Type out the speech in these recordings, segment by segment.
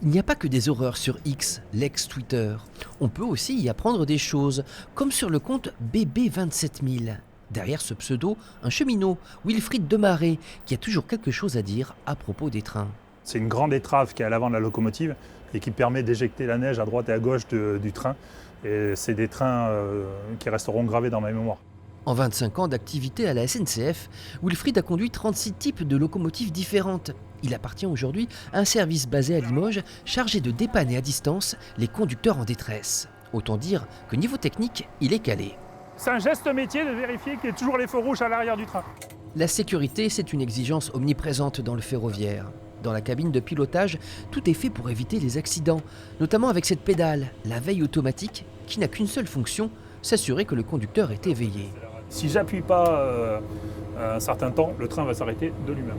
Il n'y a pas que des horreurs sur X, l'ex-Twitter. On peut aussi y apprendre des choses, comme sur le compte BB27000. Derrière ce pseudo, un cheminot, Wilfried Demaret, qui a toujours quelque chose à dire à propos des trains. C'est une grande étrave qui est à l'avant de la locomotive et qui permet d'éjecter la neige à droite et à gauche du train. Et c'est des trains qui resteront gravés dans ma mémoire. En 25 ans d'activité à la SNCF, Wilfried a conduit 36 types de locomotives différentes. Il appartient aujourd'hui à un service basé à Limoges, chargé de dépanner à distance les conducteurs en détresse. Autant dire que niveau technique, il est calé. C'est un geste métier de vérifier qu'il y ait toujours les feux rouges à l'arrière du train. La sécurité, c'est une exigence omniprésente dans le ferroviaire. Dans la cabine de pilotage, tout est fait pour éviter les accidents, notamment avec cette pédale, la veille automatique, qui n'a qu'une seule fonction, s'assurer que le conducteur est éveillé. Si j'appuie pas un certain temps, le train va s'arrêter de lui-même.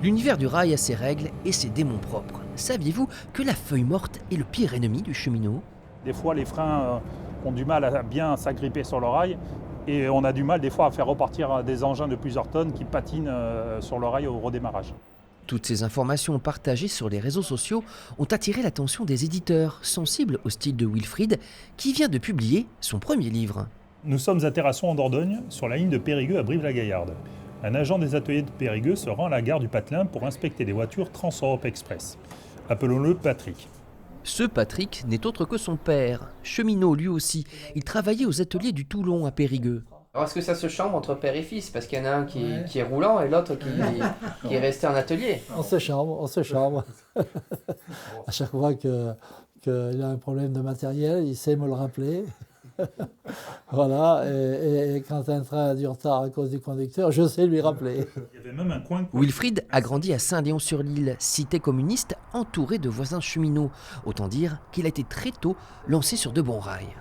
L'univers du rail a ses règles et ses démons propres. Saviez-vous que la feuille morte est le pire ennemi du cheminot ? Des fois, les freins ont du mal à bien s'agripper sur le rail et on a du mal des fois à faire repartir des engins de plusieurs tonnes qui patinent sur le rail au redémarrage. Toutes ces informations partagées sur les réseaux sociaux ont attiré l'attention des éditeurs sensibles au style de Wilfried, qui vient de publier son premier livre. Nous sommes à Terrasson en Dordogne, sur la ligne de Périgueux à Brive-la-Gaillarde. Un agent des ateliers de Périgueux se rend à la gare du Patelin pour inspecter des voitures Trans-Europe Express. Appelons-le Patrick. Ce Patrick n'est autre que son père, cheminot lui aussi. Il travaillait aux ateliers du Toulon à Périgueux. Alors est-ce que ça se chambre entre père et fils? Parce qu'il y en a un qui est roulant et l'autre qui est resté en atelier. On se chambre. À chaque fois qu'il a un problème de matériel, il sait me le rappeler. Voilà, et quand un train a du retard à cause du conducteur, je sais lui rappeler. Il y avait même un coin. Wilfried a grandi à Saint-Léon-sur-l'Île, cité communiste entourée de voisins cheminots. Autant dire qu'il a été très tôt lancé sur de bons rails.